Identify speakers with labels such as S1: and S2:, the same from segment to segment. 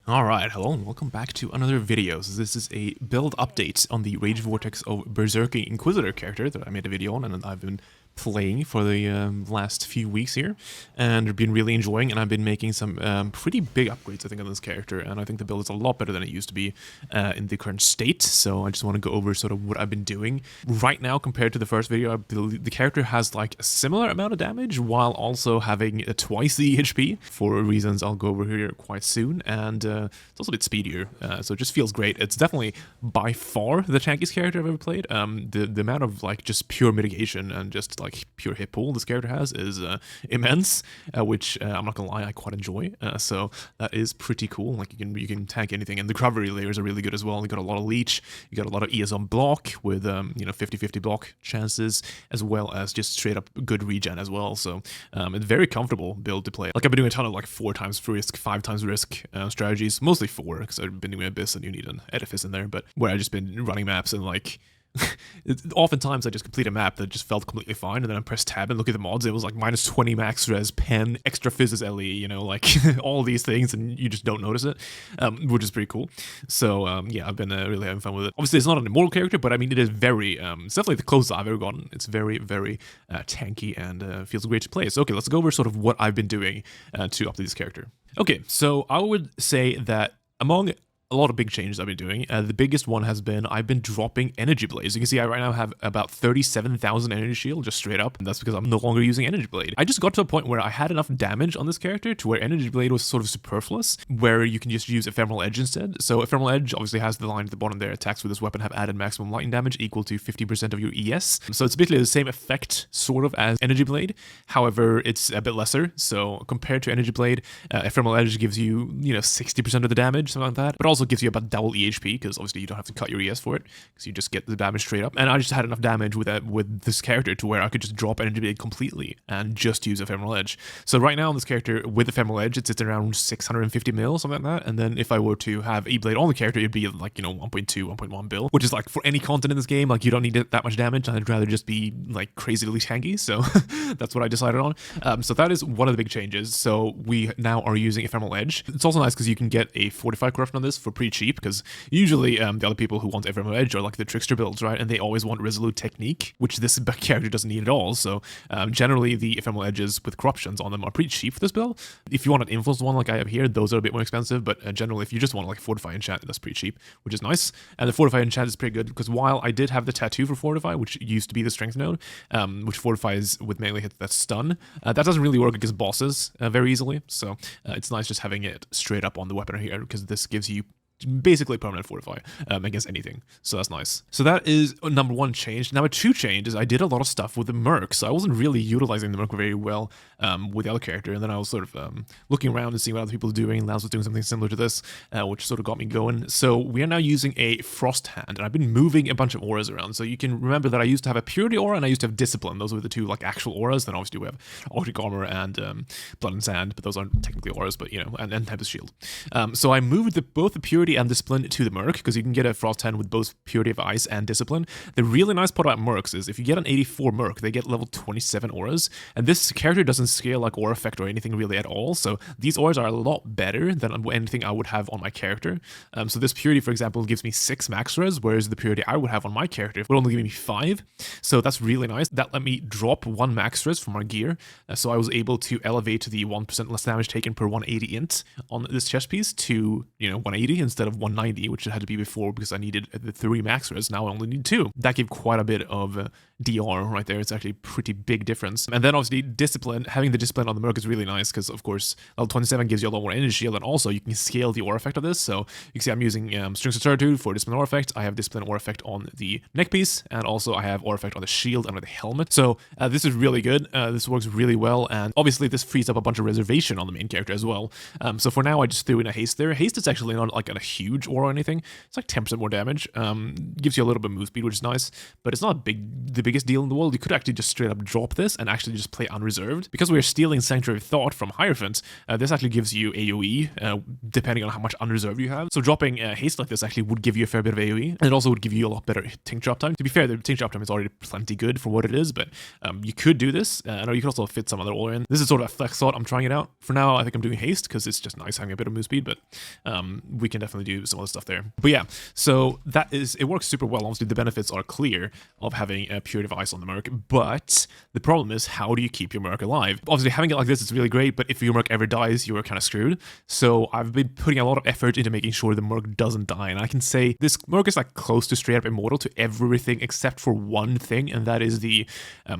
S1: Alright, hello and welcome back to another video. So this is a build update on the Vortex of Berserking Inquisitor character that I made a video on and I've been playing for the last few weeks here and been really enjoying, and I've been making some pretty big upgrades I think on this character, and I think the build is a lot better than it used to be in the current state. So I just want to go over sort of what I've been doing right now compared to the first video. The character has like a similar amount of damage while also having twice the HP for reasons I'll go over here quite soon, and it's also a bit speedier, so it just feels great. It's definitely by far the tankiest character I've ever played. The amount of like just pure mitigation and just like pure hit pool this character has is immense, which I'm not gonna lie, I quite enjoy. So that is pretty cool. Like you can tank anything, and the recovery layers are really good as well. You got a lot of leech, you got a lot of ES on block with 50-50 block chances, as well as just straight up good regen as well. So it's very comfortable build to play. Like I've been doing a ton of like 4 times risk, 5 times risk strategies, mostly 4 because I've been doing Abyss and you need an edifice in there, but where I've just been running maps and like oftentimes I just complete a map that just felt completely fine, and then I press tab and look at the mods, it was like minus 20 max res, pen, extra physis LE, you know, like all these things, and you just don't notice it, which is pretty cool. So yeah, I've been really having fun with it. Obviously it's not an immortal character, but I mean it is very, it's definitely the closest I've ever gotten. It's very, very tanky and feels great to play. So okay, let's go over sort of what I've been doing to update this character. Okay, so I would say that among a lot of big changes I've been doing. The biggest one has been I've been dropping energy blades. You can see I right now have about 37,000 energy shield just straight up, and that's because I'm no longer using energy blade. I just got to a point where I had enough damage on this character to where energy blade was sort of superfluous, where you can just use ephemeral edge instead. So ephemeral edge obviously has the line at the bottom there: attacks with this weapon have added maximum lightning damage equal to 50% of your ES. So it's basically the same effect sort of as energy blade. However, it's a bit lesser. So compared to energy blade, ephemeral edge gives you 60% of the damage, something like that, but also gives you about double EHP because obviously you don't have to cut your ES for it because you just get the damage straight up. And I just had enough damage with this character to where I could just drop energy blade completely and just use ephemeral edge. So right now on this character with ephemeral edge, it sits around 650 mil, something like that. And then if I were to have E-blade on the character, it'd be like 1.2, 1.1 bill, which is like for any content in this game, like you don't need that much damage. I'd rather just be like crazily tanky. So that's what I decided on. So that is one of the big changes. So we now are using ephemeral edge. It's also nice because you can get a fortified corruption on this for pretty cheap, because usually the other people who want ephemeral edge are like the trickster builds, right? And they always want resolute technique, which this character doesn't need at all. So generally the ephemeral edges with corruptions on them are pretty cheap for this build. If you want an influenced one like I have here, those are a bit more expensive, but generally if you just want like fortify enchant, that's pretty cheap, which is nice. And the fortify enchant is pretty good because while I did have the tattoo for fortify, which used to be the strength node, which fortifies with melee hits that stun, that doesn't really work against bosses very easily. So it's nice just having it straight up on the weapon here, because this gives you basically permanent fortify against anything, so that's nice. So that is number 1 change. Number 2 change is I did a lot of stuff with the Merc, so I wasn't really utilizing the Merc very well with the other character, and then I was sort of looking around and seeing what other people were doing, and Laz was doing something similar to this, which sort of got me going. So we are now using a Frost Hand, and I've been moving a bunch of auras around. So you can remember that I used to have a Purity aura and I used to have Discipline. Those were the 2 like actual auras. Then obviously we have Arctic Armor and Blood and Sand, but those aren't technically auras, but and Tempest Shield. So I moved both the Purity and Discipline to the Merc, because you can get a Frost Hand with both Purity of Ice and Discipline. The really nice part about Mercs is if you get an 84 Merc, they get level 27 auras, and this character doesn't scale like aura effect or anything really at all, so these auras are a lot better than anything I would have on my character. So this Purity, for example, gives me 6 max res, whereas the Purity I would have on my character would only give me 5, so that's really nice. That let me drop 1 max res from our gear, so I was able to elevate the 1% less damage taken per 180 int on this chest piece to 180 instead of 190, which it had to be before because I needed the 3 max res. Now I only need 2. That gave quite a bit of DR right there. It's actually a pretty big difference. And then obviously Discipline, having the Discipline on the Merc is really nice because of course level 27 gives you a lot more energy shield, and also you can scale the aura effect of this. So you can see I'm using Strings of Certitude for Discipline aura effect. I have Discipline aura effect on the neck piece, and also I have aura effect on the shield and on the helmet. So this is really good. This works really well, and obviously this frees up a bunch of reservation on the main character as well. So for now I just threw in a haste there. Haste is actually not like a huge aura or anything. It's like 10% more damage. Gives you a little bit of move speed, which is nice, but it's not the biggest deal in the world, you could actually just straight up drop this and actually just play unreserved. Because we're stealing Sanctuary of Thought from Hierophant, this actually gives you AoE, depending on how much unreserved you have. So dropping haste like this actually would give you a fair bit of AoE, and it also would give you a lot better tincture uptime. To be fair, the tincture uptime is already plenty good for what it is, but you could do this, or you could also fit some other ore in. This is sort of a flex thought. I'm trying it out. For now, I think I'm doing haste because it's just nice having a bit of move speed, but we can definitely do some other stuff there. But yeah, so it works super well. Obviously, the benefits are clear of having a Purity of Ice on the Merc, but the problem is, how do you keep your Merc alive? Obviously, having it like this is really great, but if your Merc ever dies, you're kind of screwed. So I've been putting a lot of effort into making sure the Merc doesn't die, and I can say this Merc is like close to straight up immortal to everything except for one thing, and that is the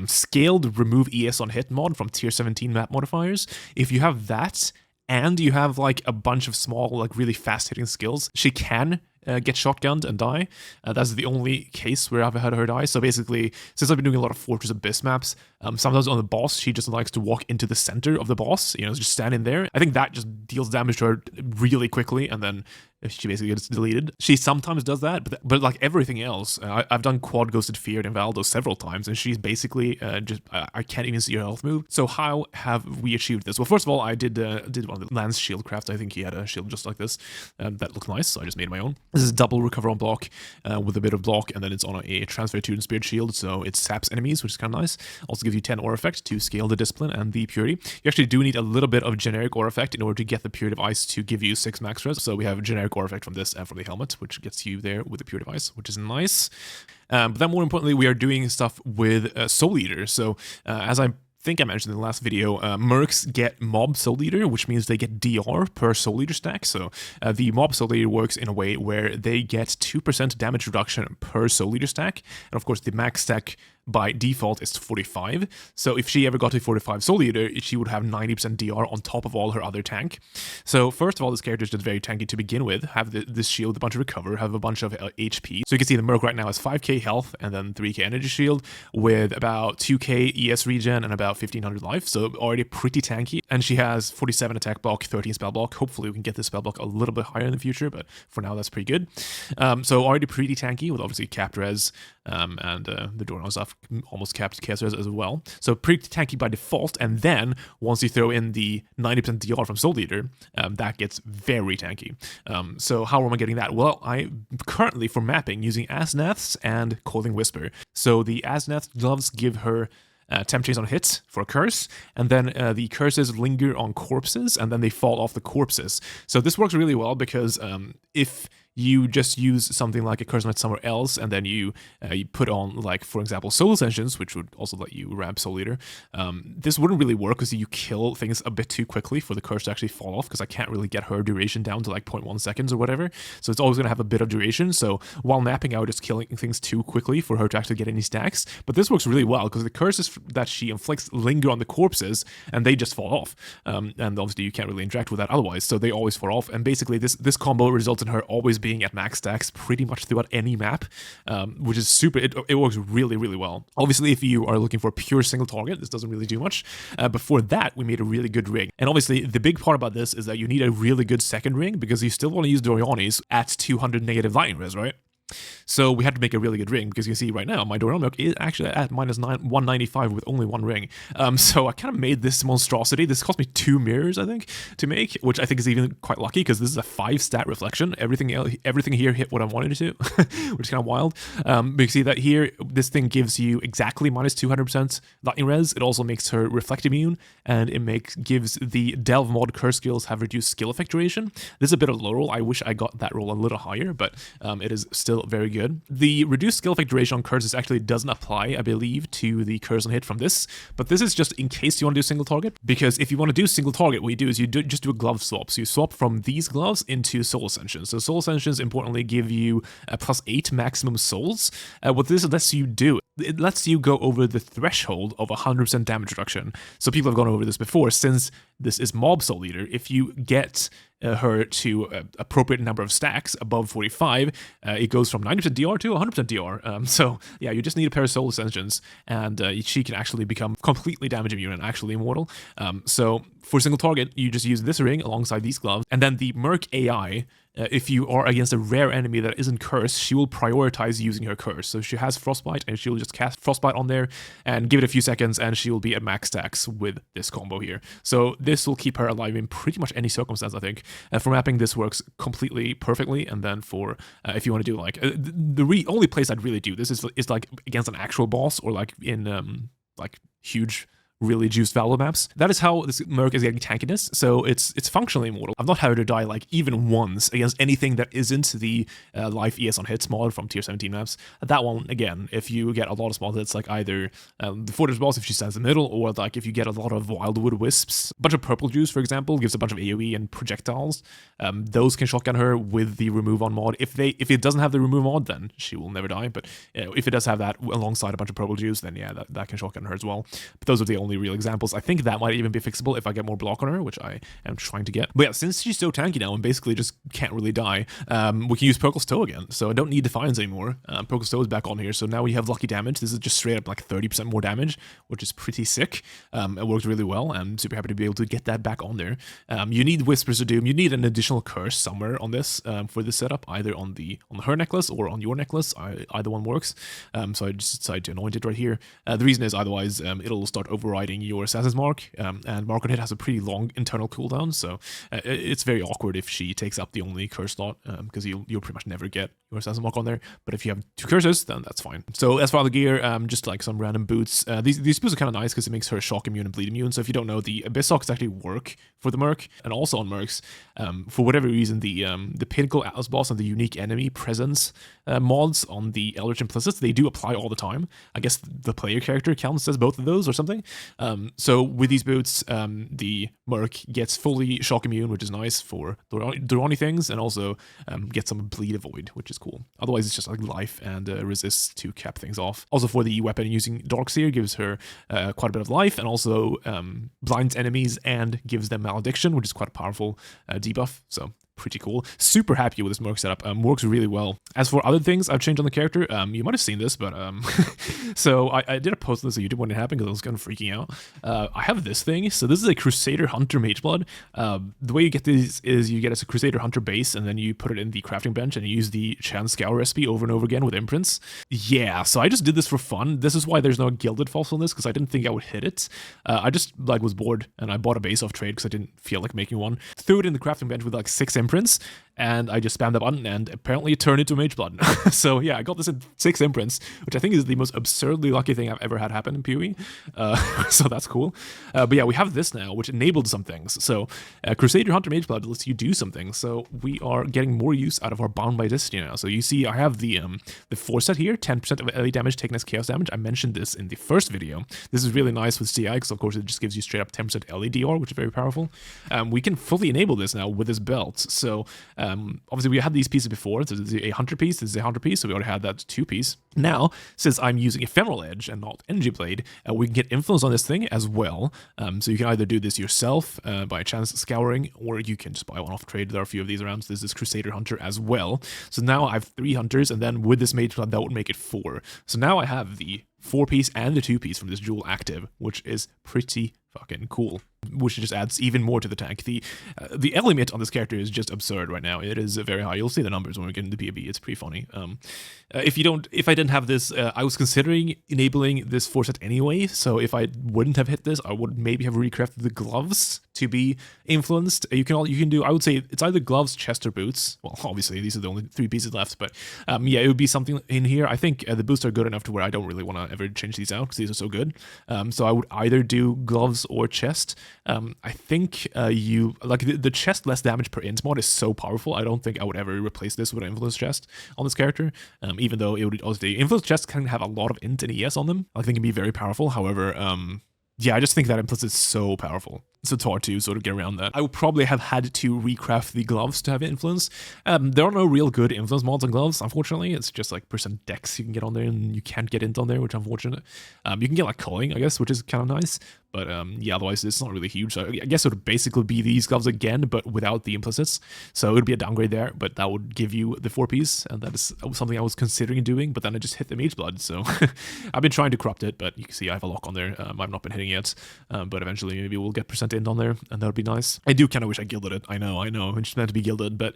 S1: scaled remove ES on hit mod from tier 17 map modifiers. If you have that, and you have like a bunch of small, like really fast hitting skills, she can get shotgunned and die. That's the only case where I've had her die. So basically, since I've been doing a lot of Fortress Abyss maps, sometimes on the boss, she just likes to walk into the center of the boss, you know, just stand in there. I think that just deals damage to her really quickly, and then she basically gets deleted. She sometimes does that, but like everything else, I've done Quad Ghosted Fear in Valdo several times, and she's basically just, I can't even see her health move. So how have we achieved this? Well, first of all, I did one of the Lance shield crafts. I think he had a shield just like this. That looked nice, so I just made my own. This is double recover on block with a bit of block, and then it's on a transfer to and spirit shield, so it saps enemies, which is kind of nice. Also gives you 10 aura effect to scale the discipline and the purity. You actually do need a little bit of generic aura effect in order to get the Purity of Ice to give you 6 max res. So we have generic aura effect from this and from the helmet, which gets you there with the Purity of Ice, which is nice. But then more importantly, we are doing stuff with Soul Eater. So as I think I mentioned in the last video, Mercs get Mob Soul Eater, which means they get DR per Soul Eater stack. So the Mob Soul Eater works in a way where they get 2% damage reduction per Soul Eater stack. And of course, the max stack by default is 45. So if she ever got to 45 Soul Eater, she would have 90% DR on top of all her other tank. So first of all, this character is just very tanky to begin with. Have this shield, a bunch of recover, have a bunch of HP. So you can see the Merc right now has 5k health and then 3k energy shield with about 2k ES regen and about 1500 life. So already pretty tanky. And she has 47 attack block, 13 spell block. Hopefully we can get this spell block a little bit higher in the future, but for now that's pretty good. So already pretty tanky with obviously capped res and the Doran stuff almost capped chaos res as well. So pretty tanky by default, and then once you throw in the 90% DR from Soul Eater, that gets very tanky. So how am I getting that? Well, I currently for mapping using Asnaths and Coiling Whisper. So the Asnath gloves give her temp chains on hits for a curse, and then the curses linger on corpses, and then they fall off the corpses. So this works really well because if you just use something like a Curse Knight somewhere else, and then you put on, like, for example, Soul Ascensions, which would also let you ramp Soul Eater. This wouldn't really work because you kill things a bit too quickly for the curse to actually fall off, because I can't really get her duration down to like 0.1 seconds or whatever. So it's always going to have a bit of duration. So while mapping out, it's killing things too quickly for her to actually get any stacks. But this works really well because the curses that she inflicts linger on the corpses, and they just fall off. And obviously you can't really interact with that otherwise, so they always fall off. And basically this combo results in her always being at max stacks pretty much throughout any map, which is super. It works really, really well. Obviously, if you are looking for a pure single target, this doesn't really do much. But for that, we made a really good ring. And obviously, the big part about this is that you need a really good second ring because you still want to use Doriani's at 200 negative lightning res, right? So we had to make a really good ring because you see right now my Dorian Milk is actually at minus 195 with only one ring. So I kind of made this monstrosity. This cost me 2 mirrors, I think, to make, which I think is even quite lucky because this is a 5 stat reflection. Everything here hit what I wanted it to, which is kind of wild. But you see that here, this thing gives you exactly minus 200% lightning res. It also makes her reflect immune, and it gives the Delve mod curse skills have reduced skill effect duration. This is a bit of low roll. I wish I got that roll a little higher, but it is still very good. The reduced skill effect duration on curses actually doesn't apply, I believe, to the curse on hit from this, but this is just in case you want to do single target, because if you want to do single target, what you do is you just do a glove swap. So you swap from these gloves into Soul Ascensions. So Soul Ascensions importantly give you plus 8 maximum souls. What this lets you do, it lets you go over the threshold of 100% damage reduction. So people have gone over this before. Since this is Mob Soul Eater, if you get her to appropriate number of stacks above 45, it goes from 90% DR to 100% DR. So yeah, you just need a pair of Soul Ascensions, and she can actually become completely damage immune and actually immortal. So for single target, you just use this ring alongside these gloves, and then the Merc AI, if you are against a rare enemy that isn't cursed, she will prioritize using her curse. So she has Frostbite, and she'll just cast Frostbite on there and give it a few seconds, and she will be at max stacks with this combo here. So this will keep her alive in pretty much any circumstance, I think. For mapping, this works completely perfectly. And then for if you want to do like the only place I'd really do this is like against an actual boss, or like in like huge, really juiced valor maps. That is how this Merc is getting tankiness, so it's functionally immortal. I've not had her to die like even once against anything that isn't the life ES on hits mod from tier 17 maps. That one, again, if you get a lot of small hits, like either the Fortress boss if she stands in the middle, or like if you get a lot of Wildwood Wisps. A bunch of purple juice, for example, gives a bunch of AoE and projectiles. Those can shotgun her with the remove on mod. If it doesn't have the remove mod, then she will never die, but if it does have that alongside a bunch of purple juice, then yeah, that can shotgun her as well. But those are the only real examples. I think that might even be fixable if I get more block on her, which I am trying to get. But yeah, since she's so tanky now and basically just can't really die, we can use Perkle's Toe again. So I don't need Defiance anymore. Perkle's Toe is back on here, so now we have lucky damage. This is just straight up like 30% more damage, which is pretty sick. It works really well. I'm super happy to be able to get that back on there. You need Whispers of Doom. You need an additional curse somewhere on this for this setup, either on her necklace or on your necklace. Either one works. So I just decided to anoint it right here. The reason is otherwise it'll start overriding your Assassin's Mark, and Mark on Hit has a pretty long internal cooldown, so it's very awkward if she takes up the only curse slot, because you'll pretty much never get your Assassin's Mark on there. But if you have 2 curses, then that's fine. So as for the gear, just like some random boots. These boots are kind of nice because it makes her shock immune and bleed immune. So if you don't know, the Abyss Socks actually work for the Merc, and also on Mercs. For whatever reason, the Pinnacle Atlas Boss and the Unique Enemy Presence mods on the Eldritch Implicits, they do apply all the time. I guess the player character counts as both of those or something. So with these boots, the Merc gets fully shock immune, which is nice for Durrani things, and also gets some bleed avoid, which is cool. Otherwise, it's just like life and resist to cap things off. Also for the weapon, using Darkseer gives her quite a bit of life, and also blinds enemies and gives them malediction, which is quite a powerful debuff. So pretty cool. Super happy with this Merc setup. Works really well. As for other things I've changed on the character, you might have seen this, but so I did a post on this on YouTube when it happened because I was kind of freaking out. I have this thing. So this is a Crusader Hunter Mageblood. The way you get these is you get a Crusader Hunter base, and then you put it in the crafting bench and you use the Chan Scour recipe over and over again with imprints. Yeah, so I just did this for fun. This is why there's no Gilded Fossil in this, because I didn't think I would hit it. I just like was bored and I bought a base off trade because I didn't feel like making one. Threw it in the crafting bench with like 6 imprints, and I just spammed the button, and apparently it turned into Mageblood. So yeah, I got this in 6 imprints, which I think is the most absurdly lucky thing I've ever had happen in POE. So that's cool. But yeah, we have this now, which enabled some things. So Crusader Hunter Mageblood lets you do some things. So we are getting more use out of our Bound by Destiny now. So you see I have the 4 set here, 10% of LE damage taken as chaos damage. I mentioned this in the first video. This is really nice with CI, because of course it just gives you straight up 10% LE DR, which is very powerful. We can fully enable this now with this belt. So obviously we had these pieces before. So this is a Hunter piece, this is a Hunter piece, so we already had that 2 piece. Now, since I'm using Ephemeral Edge and not Energy Blade, we can get influence on this thing as well. So you can either do this yourself by chance scouring, or you can just buy one off trade. There are a few of these around. So this is Crusader Hunter as well. So now I have 3 Hunters, and then with this Mage Blood, that would make it 4. So now I have the 4-piece and the 2-piece from this jewel active, which is pretty fucking cool, which just adds even more to the tank. The limit on this character is just absurd right now. It is very high. You'll see the numbers when we get into POE. It's pretty funny. If I didn't have this, I was considering enabling this 4 set anyway. So if I wouldn't have hit this, I would maybe have recrafted the gloves to be influenced. You can do, I would say it's either gloves, chest, or boots. Well, obviously these are the only 3 pieces left, but yeah, it would be something in here. I think the boots are good enough to where I don't really want to ever change these out because these are so good. So I would either do gloves or chest. I think you like the chest less damage per int mod is so powerful. I don't think I would ever replace this with an influence chest on this character. Even though it would also, the influence chests can have a lot of int and ES on them. I think it can be very powerful. However, Yeah, I just think that implicit is so powerful. So it's hard to sort of get around that. I would probably have had to recraft the gloves to have influence. There are no real good influence mods on gloves, unfortunately. It's just like percent dex you can get on there, and you can't get int on there, which is unfortunate. You can get like culling, I guess, which is kind of nice. But yeah, otherwise it's not really huge. So I guess it would basically be these gloves again, but without the implicits. So it would be a downgrade there, but that would give you the 4-piece, and that is something I was considering doing, but then I just hit the mage blood. So I've been trying to corrupt it, but you can see I have a lock on there. I've not been hitting it, but eventually maybe we'll get percent int on there, and that would be nice. I do kind of wish I gilded it. I know, it's meant to be gilded, but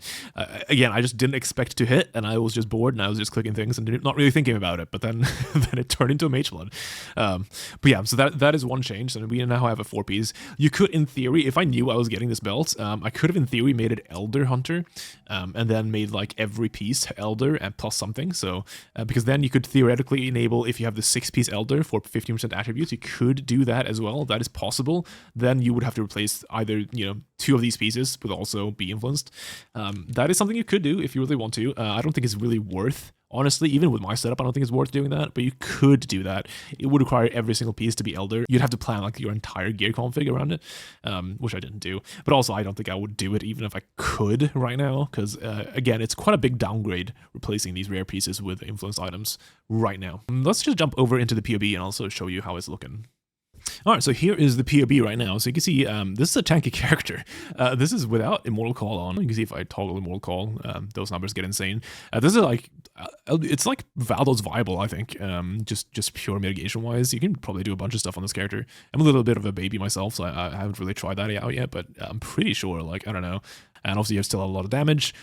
S1: again, I just didn't expect to hit, and I was just bored, and I was just clicking things and not really thinking about it. But then, then it turned into a mage blood. But yeah, so that is one change, and we now have a 4-piece. You could, in theory, if I knew I was getting this belt, I could have in theory made it Elder Hunter, and then made like every piece Elder and plus something. So because then you could theoretically enable, if you have the 6-piece Elder for 15% attributes, you could do that as well. That is possible. Then you would have to replace either 2 of these pieces would also be influenced. That is something you could do if you really want to. I don't think it's really worth. Honestly, even with my setup, I don't think it's worth doing that, but you could do that. It would require every single piece to be Elder. You'd have to plan like your entire gear config around it, which I didn't do. But also, I don't think I would do it even if I could right now, because again, it's quite a big downgrade replacing these rare pieces with influence items right now. Let's just jump over into the POE and also show you how it's looking. All right, so here is the POB right now. So you can see this is a tanky character. This is without Immortal Call on. You can see if I toggle Immortal Call, those numbers get insane. This is like, it's like Valdo's viable, I think. Just pure mitigation-wise. You can probably do a bunch of stuff on this character. I'm a little bit of a baby myself, so I haven't really tried that out yet, but I'm pretty sure, like, I don't know. And obviously you have still a lot of damage.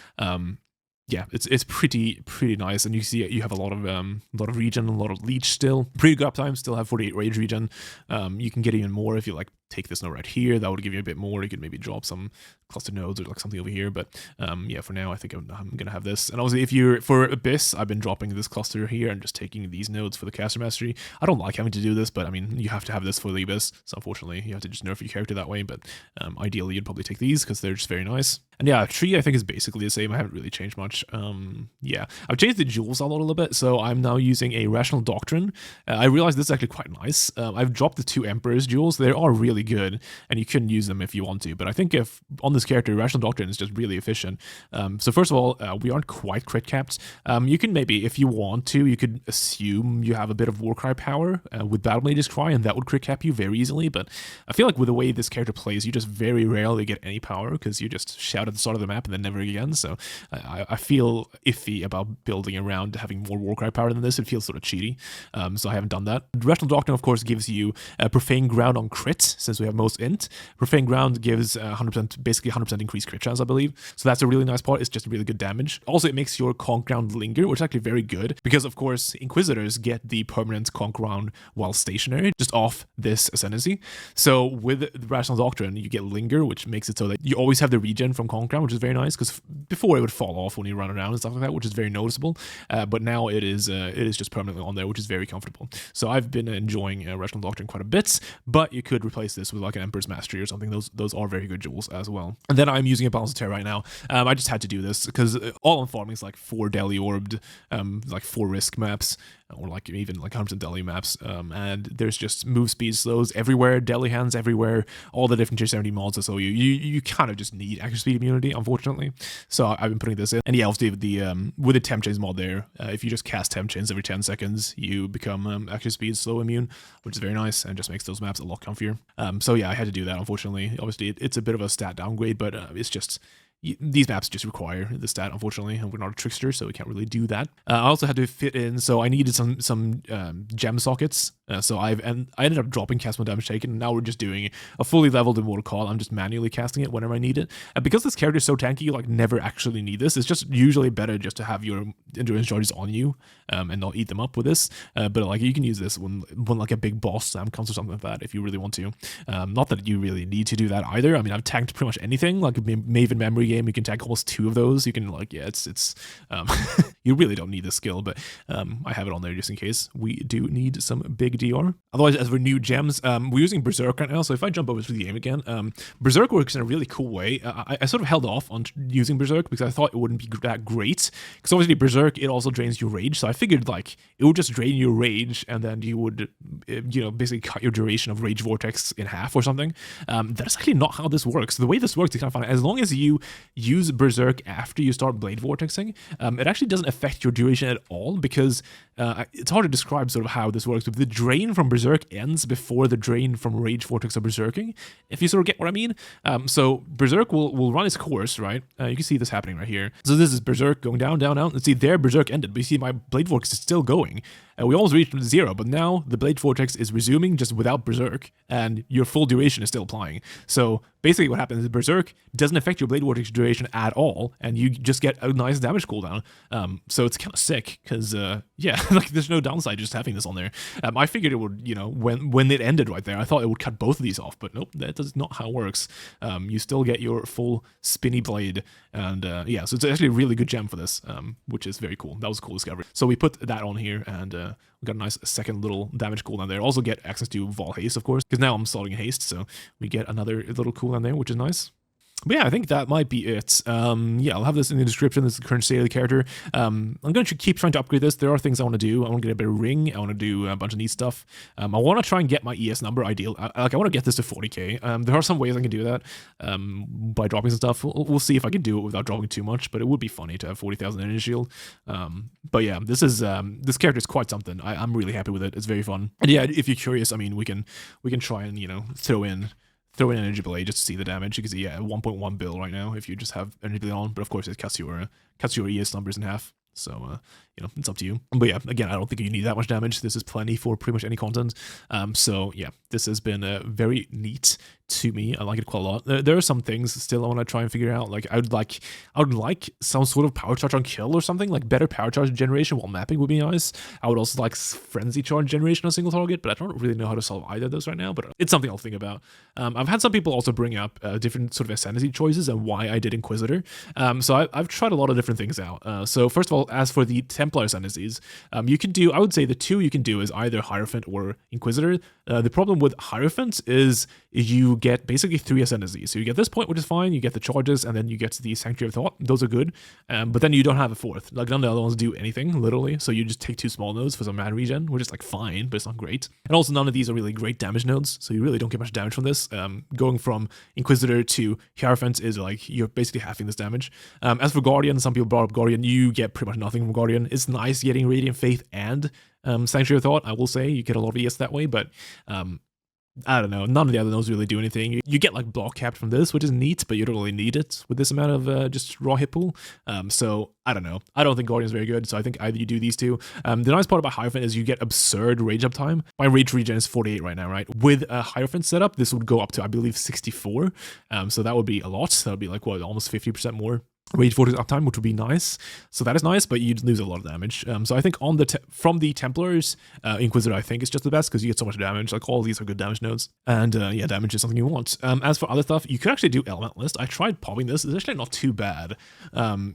S1: Yeah, it's pretty nice, and you see you have a lot of regen, a lot of leech still. Pretty good uptime, still have 48 rage regen. You can get even more if you like take this node right here. That would give you a bit more. You could maybe drop some cluster nodes or like something over here. But yeah, for now I think I'm gonna have this. And obviously, if you're for Abyss, I've been dropping this cluster here and just taking these nodes for the caster mastery. I don't like having to do this, but I mean you have to have this for the Abyss. So unfortunately, you have to just nerf your character that way. But ideally, you'd probably take these because they're just very nice. And yeah, tree I think is basically the same. I haven't really changed much. Yeah, I've changed the jewels a little bit, so I'm now using a Rational Doctrine. I realized this is actually quite nice. I've dropped the 2 Emperor's jewels. They are really good, and you can use them if you want to. But I think if on this character, Rational Doctrine is just really efficient. So first of all, we aren't quite crit capped. You can maybe, if you want to, you could assume you have a bit of Warcry power with Battle Mage's Cry, and that would crit cap you very easily. But I feel like with the way this character plays, you just very rarely get any power because you just shout at the start of the map and then never again. So I feel iffy about building around having more Warcry power than this. It feels sort of cheaty. So I haven't done that. Rational Doctrine, of course, gives you Profane Ground on crit, since we have most int. Profane Ground gives 100%, basically 100% increased crit chance, I believe. So that's a really nice part. It's just really good damage. Also, it makes your Conk Ground linger, which is actually very good because, of course, Inquisitors get the permanent Conk Ground while stationary, just off this ascendancy. So with the Rational Doctrine, you get linger, which makes it so that you always have the regen from Conk Ground, which is very nice because before it would fall off when you run around and stuff like that, which is very noticeable. But now it is just permanently on there, which is very comfortable. So I've been enjoying Rational Doctrine quite a bit, but you could replace this with like an Emperor's Mastery or something. Those are very good jewels as well. And then I'm using a Balance of Terror right now. I just had to do this because all I'm farming is like 4 Deli Orbed, like 4 risk maps, or like even like 100% Deli maps. And there's just move speed slows everywhere, Deli hands everywhere, all the different tier 70 mods. So you kind of just need extra speed immunity, unfortunately. So I've been putting this in. And yeah, obviously with the temp chains mod there, if you just cast temp chains every 10 seconds, you become extra speed slow immune, which is very nice and just makes those maps a lot comfier. So yeah, I had to do that, unfortunately. Obviously, it's a bit of a stat downgrade, but it's just... these maps just require the stat, unfortunately, and we're not a trickster, so we can't really do that. I also had to fit in, so I needed some gem sockets. So I ended up dropping cast more damage taken, and now we're just doing a fully leveled Immortal Call. I'm just manually casting it whenever I need it. And because this character is so tanky, you like never actually need this. It's just usually better just to have your endurance charges on you and not eat them up with this. But like you can use this when like a big boss slam comes or something like that if you really want to. Not that you really need to do that either. I mean, I've tanked pretty much anything, like Maven Memory game, you can tag almost 2 of those. You can like, yeah, it's you really don't need this skill, but I have it on there just in case we do need some big DR. Otherwise, as for new gems, we're using Berserk right now, so if I jump over to the game again, Berserk works in a really cool way. I sort of held off on using Berserk because I thought it wouldn't be that great, because obviously Berserk, it also drains your rage, so I figured like it would just drain your rage and then you would, you know, basically cut your duration of Rage Vortex in half or something. That's actually not how this works. The way this works is kind of funny. As long as you use Berserk after you start Blade Vortexing, it actually doesn't affect your duration at all, because it's hard to describe sort of how this works, but the drain from Berserk ends before the drain from Rage Vortex of Berserking, if you sort of get what I mean. So Berserk will run its course, right? You can see this happening right here. So this is Berserk going down, down, down. Let's see, there Berserk ended, but you see my Blade Vortex is still going. We almost reached 0, but now the Blade Vortex is resuming just without Berserk, and your full duration is still applying. So basically what happens is Berserk doesn't affect your Blade Vortex duration at all, and you just get a nice damage cooldown. So it's kind of sick, because, yeah, like there's no downside just having this on there. I figured it would, you know, when it ended right there, I thought it would cut both of these off, but nope, that is not how it works. You still get your full spinny blade, and yeah, so it's actually a really good gem for this, which is very cool. That was a cool discovery. So we put that on here, and we got a nice second little damage cooldown there. Also get access to Vol Haste, of course, because now I'm starting Haste, so we get another little cooldown there, which is nice. But yeah, I think that might be it. Yeah, I'll have this in the description. This is the current state of the character. I'm going to keep trying to upgrade this. There are things I want to do. I want to get a better ring. I want to do a bunch of neat stuff. I want to try and get my ES number ideal. I want to get this to 40k. There are some ways I can do that by dropping some stuff. We'll see if I can do it without dropping too much, but it would be funny to have 40,000 energy shield. But yeah, this character is quite something. I'm really happy with it. It's very fun. And yeah, if you're curious, I mean, we can try and, you know, throw in Energy Blade just to see the damage, because yeah, 1.1 bill right now if you just have Energy Blade on, but of course it cuts your ES numbers in half. So, you know, it's up to you. But yeah, again, I don't think you need that much damage. This is plenty for pretty much any content. So yeah, this has been very neat to me. I like it quite a lot. There are some things still I want to try and figure out. Like I would like some sort of power charge on kill or something, like better power charge generation while mapping would be nice. I would also like frenzy charge generation on a single target, but I don't really know how to solve either of those right now, but it's something I'll think about. I've had some people also bring up different sort of ascendancy choices and why I did Inquisitor. So I've tried a lot of different things out. So first of all, as for the Templar ascendancies, you can do, I would say the two you can do is either Hierophant or Inquisitor. The problem with Hierophant is you get basically 3 ascendancies. So you get this point, which is fine, you get the charges, and then you get the Sanctuary of Thought. Those are good. But then you don't have a 4th. Like none of the other ones do anything, literally. So you just take 2 small nodes for some mana regen, which is like fine, but it's not great. And also none of these are really great damage nodes, so you really don't get much damage from this. Going from Inquisitor to Hierophant is like, you're basically halving this damage. As for Guardian, some people brought up Guardian, you get pretty much nothing from Guardian. It's nice getting Radiant Faith and Sanctuary of Thought, I will say. You get a lot of ES that way, but I don't know, none of the other nodes really do anything. You get like block capped from this, which is neat, but you don't really need it with this amount of just raw hit pool. So I don't know. I don't think Guardian is very good, so I think either you do these two. The nice part about Hierophant is you get absurd rage uptime. My rage regen is 48 right now, right? With a Hierophant setup, this would go up to, I believe, 64. So that would be a lot. That would be like, what, almost 50% more Rage Vortex uptime, which would be nice. So that is nice, but you'd lose a lot of damage. So I think on from the Templars, Inquisitor I think is just the best, because you get so much damage. Like all these are good damage nodes, and yeah, damage is something you want. As for other stuff, you could actually do Elementalist. I tried popping this. It's actually not too bad.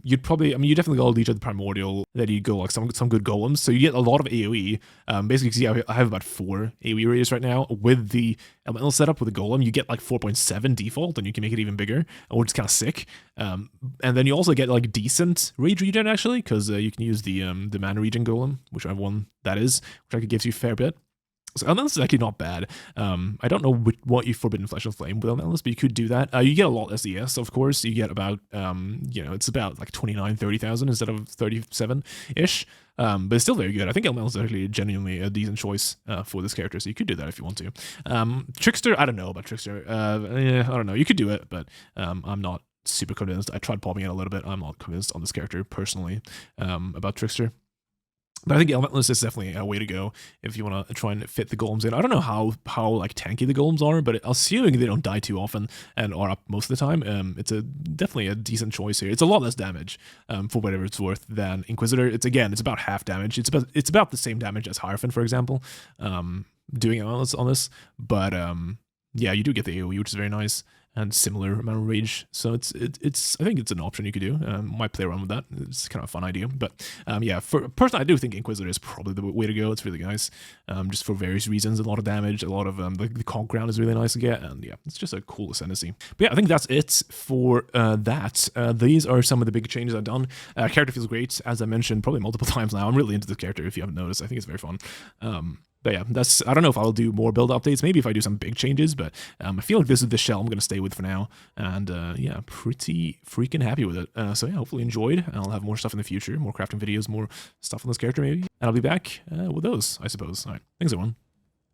S1: You'd probably, I mean, you definitely go Leech of the Primordial. Then you go like some good golems. So you get a lot of AoE. Basically, see, I have about 4 AoE radius right now with the Elemental setup with the golem. You get like 4.7 default, and you can make it even bigger, which is kind of sick. And then you also get like decent rage regen actually, because you can use the mana regen golem, whichever one that is, which actually gives you a fair bit. So Elementalist is actually not bad. I don't know what you Forbidden Flesh and Flame with Elementalist, but you could do that. You get a lot less ES, of course. You get about, you know, it's about like 30,000 instead of 37-ish. But it's still very good. I think Elementalist is actually genuinely a decent choice for this character, so you could do that if you want to. Trickster, I don't know about Trickster. Yeah, I don't know. You could do it, but I'm not super convinced. I tried popping it a little bit. I'm not convinced on this character personally about Trickster. But I think Elementalist is definitely a way to go if you want to try and fit the golems in. I don't know how like tanky the golems are, but assuming they don't die too often and are up most of the time, it's definitely a decent choice here. It's a lot less damage for whatever it's worth than Inquisitor. It's about half damage. It's about the same damage as Hierophant, for example, doing Elementalist on this. But yeah, you do get the AoE, which is very nice. and similar amount of rage. So it's I think it's an option you could do. Might play around with that. It's kind of a fun idea. But yeah, for personally, I do think Inquisitor is probably the way to go. It's really nice, just for various reasons. A lot of damage, a lot of the conk ground is really nice to get, and yeah, it's just a cool ascendancy. But yeah, I think that's it for that. These are some of the big changes I've done. Character feels great, as I mentioned probably multiple times now. I'm really into the character. If you haven't noticed, I think it's very fun. But yeah, I don't know if I'll do more build updates, maybe if I do some big changes, but I feel like this is the shell I'm going to stay with for now, and yeah, pretty freaking happy with it. So yeah, hopefully you enjoyed, and I'll have more stuff in the future, more crafting videos, more stuff on this character maybe, and I'll be back with those, I suppose. Alright, thanks everyone.